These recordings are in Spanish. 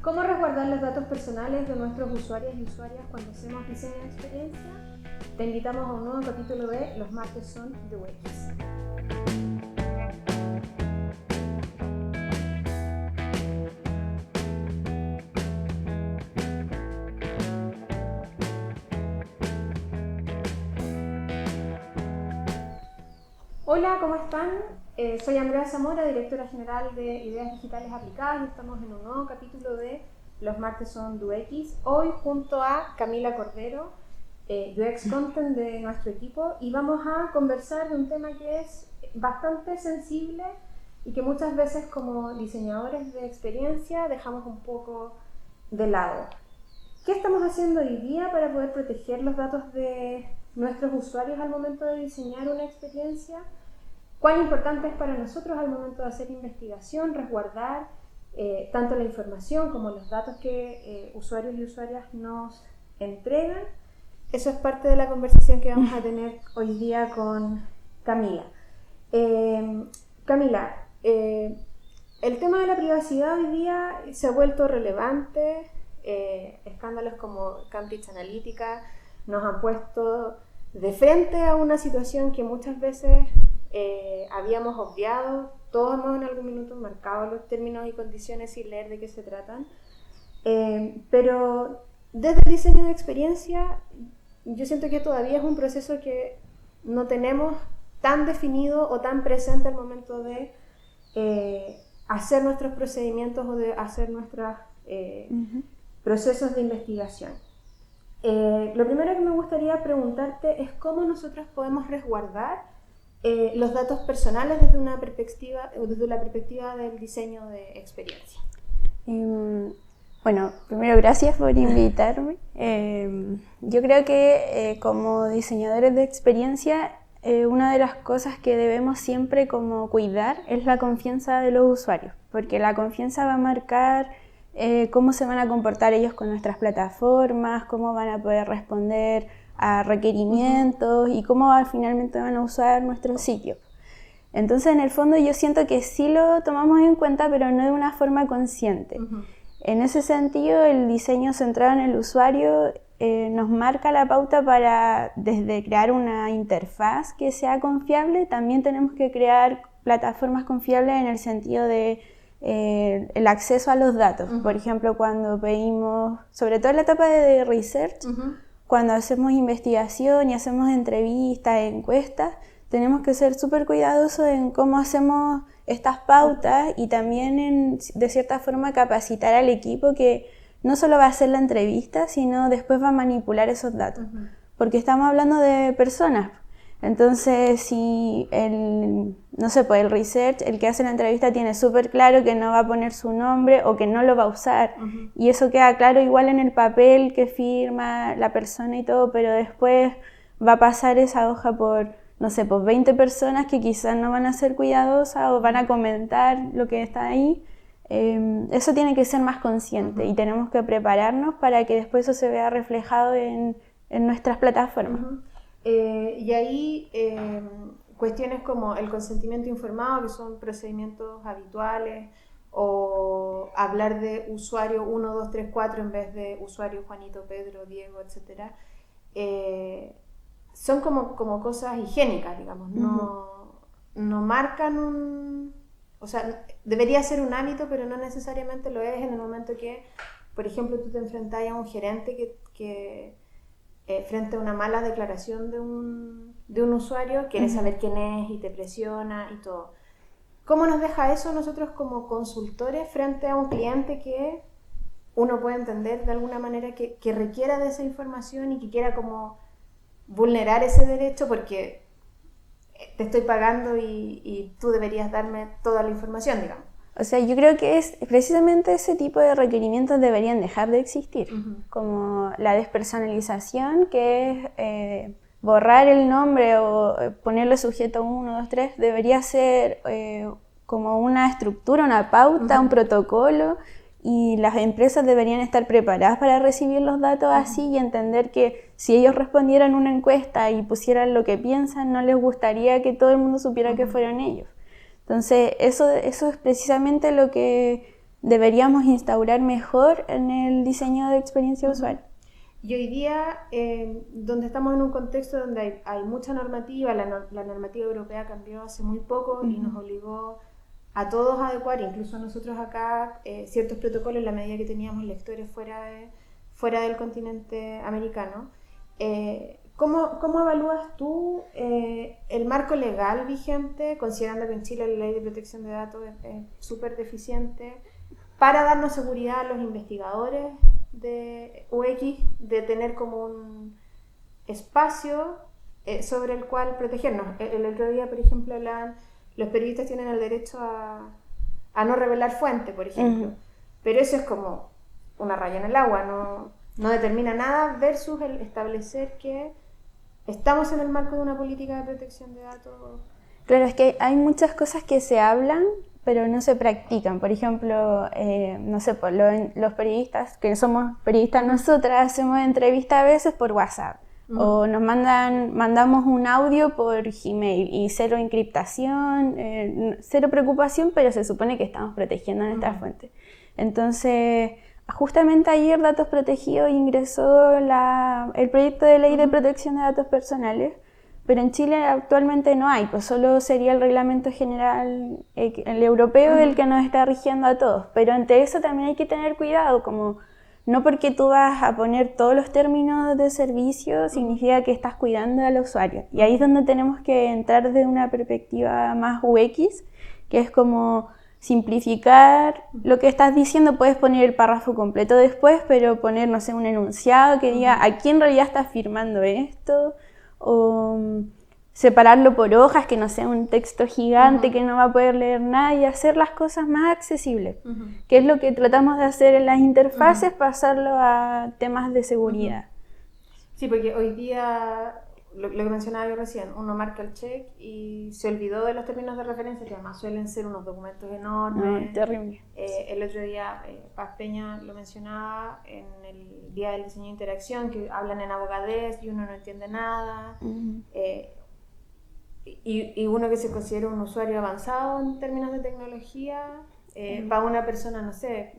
¿Cómo resguardar los datos personales de nuestros usuarios y usuarias cuando hacemos diseño de experiencia? Te invitamos a un nuevo capítulo de Los martes son de UX. Hola, ¿cómo están? Soy Andrea Zamora, directora general de Ideas Digitales Aplicadas, y estamos en un nuevo capítulo de Los martes son de UX. Hoy junto a Camila Cordero, UX Content de nuestro equipo, y vamos a conversar de un tema que es bastante sensible y que muchas veces como diseñadores de experiencia dejamos un poco de lado. ¿Qué estamos haciendo hoy día para poder proteger los datos de nuestros usuarios al momento de diseñar una experiencia? ¿Cuán importante es para nosotros al momento de hacer investigación resguardar tanto la información como los datos que usuarios y usuarias nos entregan? Eso es parte de la conversación que vamos a tener hoy día con Camila. Camila, el tema de la privacidad hoy día se ha vuelto relevante. Escándalos como Cambridge Analytica nos han puesto de frente a una situación que muchas veces habíamos obviado. Todos hemos en algún minuto marcado los términos y condiciones sin leer de qué se tratan, pero desde el diseño de experiencia yo siento que todavía es un proceso que no tenemos tan definido o tan presente al momento de hacer nuestros procedimientos o de hacer nuestros procesos de investigación. Lo primero que me gustaría preguntarte es cómo nosotros podemos resguardar los datos personales desde la perspectiva del diseño de experiencia. Bueno, primero gracias por invitarme. Yo creo que como diseñadores de experiencia, una de las cosas que debemos siempre como cuidar es la confianza de los usuarios, porque la confianza va a marcar cómo se van a comportar ellos con nuestras plataformas, cómo van a poder responder a requerimientos y cómo finalmente van a usar nuestro sitio. Entonces, en el fondo, yo siento que sí lo tomamos en cuenta, pero no de una forma consciente. En ese sentido, el diseño centrado en el usuario nos marca la pauta para, desde crear una interfaz que sea confiable, también tenemos que crear plataformas confiables en el sentido de el acceso a los datos. Por ejemplo, cuando pedimos, sobre todo en la etapa de research, cuando hacemos investigación y hacemos entrevistas, encuestas, tenemos que ser súper cuidadosos en cómo hacemos estas pautas y también de cierta forma capacitar al equipo que no solo va a hacer la entrevista, sino después va a manipular esos datos. Porque estamos hablando de personas. Entonces, si el research, el que hace la entrevista tiene súper claro que no va a poner su nombre o que no lo va a usar, y eso queda claro igual en el papel que firma la persona y todo, pero después va a pasar esa hoja por 20 personas que quizás no van a ser cuidadosas o van a comentar lo que está ahí. Eso tiene que ser más consciente y tenemos que prepararnos para que después eso se vea reflejado en nuestras plataformas. Y ahí cuestiones como el consentimiento informado, que son procedimientos habituales, o hablar de usuario 1, 2, 3, 4 en vez de usuario Juanito, Pedro, Diego, etc. Son como cosas higiénicas, digamos, no marcan o sea, debería ser un hábito, pero no necesariamente lo es en el momento que, por ejemplo, tú te enfrentas a un gerente que frente a una mala declaración de un usuario, quiere saber quién es y te presiona y todo. ¿Cómo nos deja eso nosotros como consultores frente a un cliente que uno puede entender de alguna manera que requiera de esa información y que quiera como vulnerar ese derecho porque te estoy pagando y tú deberías darme toda la información, digamos? O sea, yo creo que es precisamente ese tipo de requerimientos deberían dejar de existir, como la despersonalización, que es borrar el nombre o ponerle sujeto 1, 2, 3, debería ser como una estructura, una pauta, un protocolo, y las empresas deberían estar preparadas para recibir los datos así y entender que si ellos respondieran una encuesta y pusieran lo que piensan, no les gustaría que todo el mundo supiera que fueron ellos. Entonces, eso es precisamente lo que deberíamos instaurar mejor en el diseño de experiencia de usuario. Y hoy día, donde estamos en un contexto donde hay mucha normativa, la normativa europea cambió hace muy poco y nos obligó a todos a adecuar, incluso nosotros acá, ciertos protocolos en la medida que teníamos lectores fuera del continente americano. ¿Cómo evalúas tú el marco legal vigente, considerando que en Chile la ley de protección de datos es súper deficiente, para darnos seguridad a los investigadores de UX de tener como un espacio sobre el cual protegernos? El otro día, por ejemplo, los periodistas tienen el derecho a no revelar fuente, por ejemplo, pero eso es como una raya en el agua, no determina nada versus el establecer que estamos en el marco de una política de protección de datos. Claro, es que hay muchas cosas que se hablan pero no se practican. Por ejemplo, no sé, los periodistas, que somos periodistas nosotras, hacemos entrevistas a veces por WhatsApp. O nos mandamos un audio por Gmail y cero encriptación, cero preocupación, pero se supone que estamos protegiendo nuestra fuente. Entonces, justamente ayer Datos Protegidos ingresó el proyecto de ley de protección de datos personales, pero en Chile actualmente no hay, pues solo sería el reglamento general, el europeo, el que nos está rigiendo a todos. Pero ante eso también hay que tener cuidado, como no porque tú vas a poner todos los términos de servicio significa que estás cuidando al usuario. Y ahí es donde tenemos que entrar desde una perspectiva más UX, que es como simplificar lo que estás diciendo. Puedes poner el párrafo completo después, pero poner, no sé, un enunciado que diga a quién en realidad estás firmando esto, o separarlo por hojas, que no sea un texto gigante que no va a poder leer nadie, hacer las cosas más accesibles, que es lo que tratamos de hacer en las interfaces, pasarlo a temas de seguridad. Sí, porque hoy día, lo que mencionaba yo recién, uno marca el check y se olvidó de los términos de referencia, que además suelen ser unos documentos enormes. Terrible. El otro día Paz Peña lo mencionaba en el Día del Diseño de Interacción, que hablan en abogadez y uno no entiende nada. Y uno que se considera un usuario avanzado en términos de tecnología, para una persona, no sé,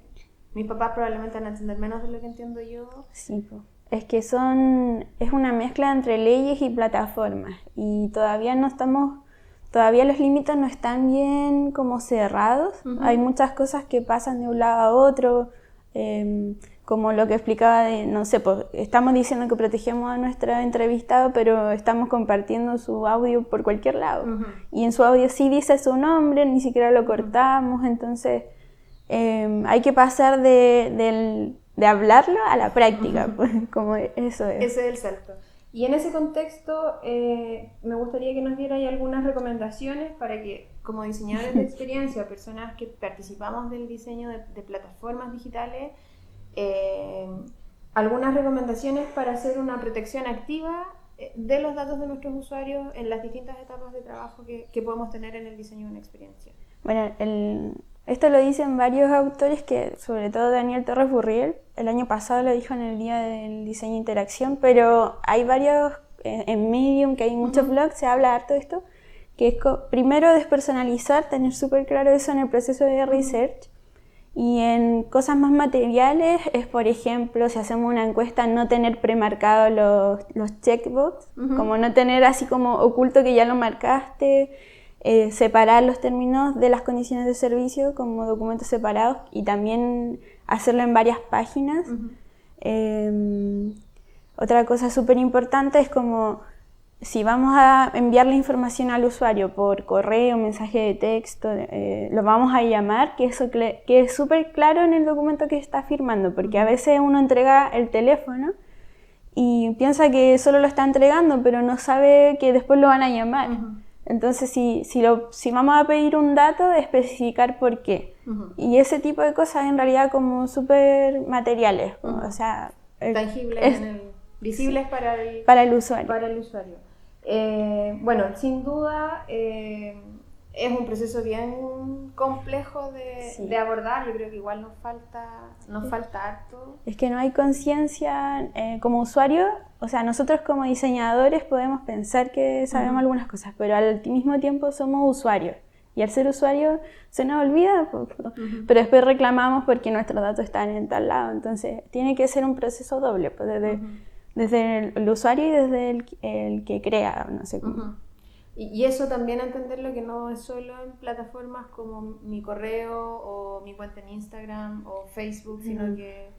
mis papás probablemente van a entender menos de lo que entiendo yo. Sí, es que es una mezcla entre leyes y plataformas, y todavía los límites no están bien como cerrados. Hay muchas cosas que pasan de un lado a otro, como lo que explicaba de, no sé, pues, estamos diciendo que protegemos a nuestro entrevistado, pero estamos compartiendo su audio por cualquier lado. Y en su audio sí dice su nombre, ni siquiera lo cortamos. Entonces hay que pasar de hablarlo a la práctica, pues, como eso es. Ese es el salto. Y en ese contexto me gustaría que nos dierais algunas recomendaciones para que, como diseñadores de experiencia, personas que participamos del diseño de plataformas digitales, algunas recomendaciones para hacer una protección activa de los datos de nuestros usuarios en las distintas etapas de trabajo que podemos tener en el diseño de una experiencia. Bueno, esto lo dicen varios autores, que sobre todo Daniel Torres Burriel, el año pasado lo dijo en el Día del Diseño de Interacción, pero hay varios, en Medium, que hay muchos blogs, se habla harto de esto, que es primero despersonalizar, tener súper claro eso en el proceso de research. Y en cosas más materiales es, por ejemplo, si hacemos una encuesta, no tener premarcados los checkbox, como no tener así como oculto que ya lo marcaste, separar los términos de las condiciones de servicio como documentos separados y también hacerlo en varias páginas. Otra cosa súper importante es como si vamos a enviar la información al usuario por correo, mensaje de texto, lo vamos a llamar, que es súper claro en el documento que está firmando, porque a veces uno entrega el teléfono y piensa que solo lo está entregando, pero no sabe que después lo van a llamar. Entonces, si vamos a pedir un dato, especificar por qué. Y ese tipo de cosas en realidad como súper materiales, o sea, tangibles, visibles para el usuario. Bueno, sin duda es un proceso bien complejo de abordar. Yo creo que igual nos falta harto. Es que no hay conciencia como usuario. O sea, nosotros como diseñadores podemos pensar que sabemos algunas cosas, pero al mismo tiempo somos usuarios. Y al ser usuario se nos olvida, pero después reclamamos porque nuestros datos están en tal lado. Entonces tiene que ser un proceso doble, pues desde el usuario y desde el que crea, no sé cómo. Y eso también entenderlo que no es solo en plataformas como mi correo o mi cuenta en Instagram o Facebook, sino que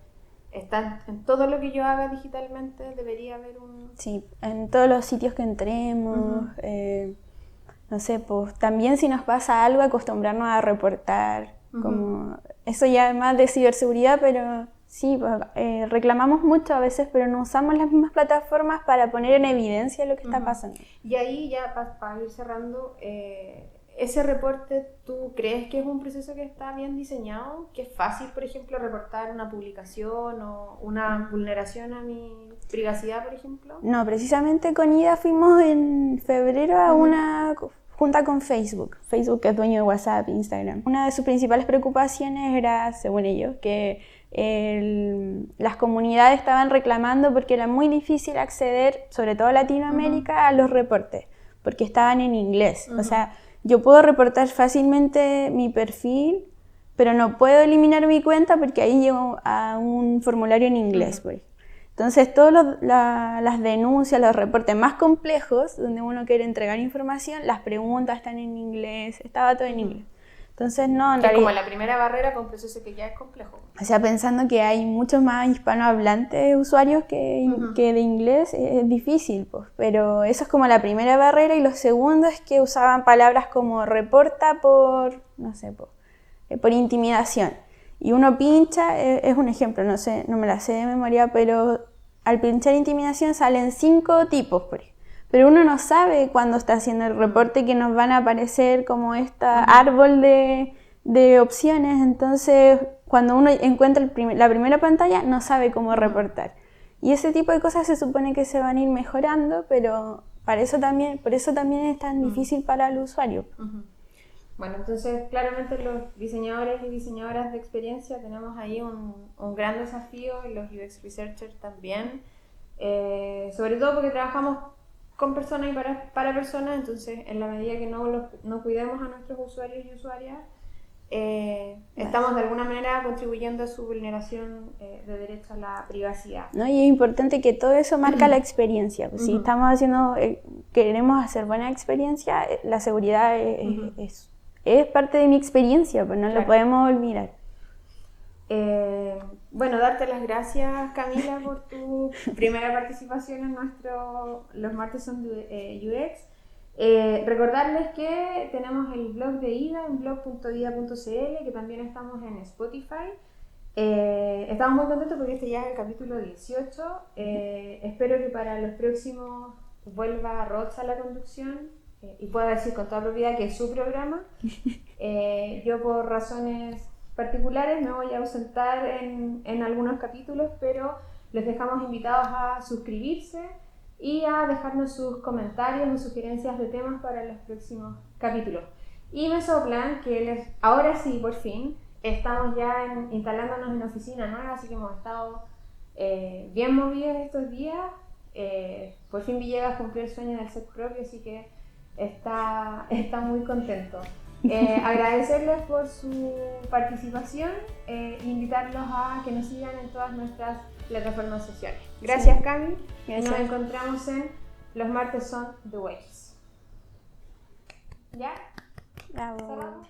está en todo lo que yo haga digitalmente, debería haber un... Sí, en todos los sitios que entremos, no sé, pues también si nos pasa algo, acostumbrarnos a reportar, como eso ya además de ciberseguridad, pero sí, pues, reclamamos mucho a veces, pero no usamos las mismas plataformas para poner en evidencia lo que está pasando. Y ahí ya para ir cerrando, ese reporte, ¿tú crees que es un proceso que está bien diseñado? ¿Que es fácil, por ejemplo, reportar una publicación o una vulneración a mi privacidad, por ejemplo? No, precisamente con Ida fuimos en febrero a una junta con Facebook. Facebook es dueño de WhatsApp, Instagram. Una de sus principales preocupaciones era, según ellos, que las comunidades estaban reclamando porque era muy difícil acceder, sobre todo en Latinoamérica, a los reportes, porque estaban en inglés. O sea, yo puedo reportar fácilmente mi perfil, pero no puedo eliminar mi cuenta porque ahí llego a un formulario en inglés. Pues. Entonces, todas las denuncias, los reportes más complejos, donde uno quiere entregar información, las preguntas están en inglés, estaba todo en inglés. Entonces, no, en realidad, como la primera barrera con un proceso que ya es complejo. O sea, pensando que hay muchos más hispanohablantes usuarios que de inglés, es difícil, pues. Pero eso es como la primera barrera, y lo segundo es que usaban palabras como reporta por, no sé, por intimidación. Y uno pincha, es un ejemplo, no sé, no me la sé de memoria, pero al pinchar intimidación salen 5 tipos, por ejemplo. Pero uno no sabe cuando está haciendo el reporte que nos van a aparecer como árbol de opciones. Entonces, cuando uno encuentra la primera pantalla, no sabe cómo reportar. Y ese tipo de cosas se supone que se van a ir mejorando, pero por eso también es tan difícil para el usuario. Bueno, entonces claramente los diseñadores y diseñadoras de experiencia tenemos ahí un gran desafío, y los UX Researchers también, sobre todo porque trabajamos con personas y para personas. Entonces en la medida que no cuidemos a nuestros usuarios y usuarias, estamos de alguna manera contribuyendo a su vulneración de derecho a la privacidad. ¿No? Y es importante que todo eso marca la experiencia. Pues, si estamos queremos hacer buena experiencia, la seguridad es parte de mi experiencia, pues no lo podemos olvidar. Bueno, darte las gracias, Camila, por tu primera participación en Los Martes son UX. Recordarles que tenemos el blog de Ida en blog.ida.cl, que también estamos en Spotify. Estamos muy contentos porque este ya es el capítulo 18. Espero que para los próximos vuelva Rocha a la conducción y pueda decir con toda propiedad que es su programa. Yo, por razones particulares, me voy a ausentar en algunos capítulos, pero les dejamos invitados a suscribirse y a dejarnos sus comentarios o sugerencias de temas para los próximos capítulos. Y me soplan que ahora sí, por fin, estamos ya instalándonos en una oficina nueva, así que hemos estado bien movidos estos días. Por fin Villegas cumplió el sueño del set propio, así que está muy contento. Agradecerles por su participación e invitarlos a que nos sigan en todas nuestras plataformas sociales. Gracias, Cami. Nos encontramos en Los Martes son UX. ¿Ya? Bravo. ¿Cerramos?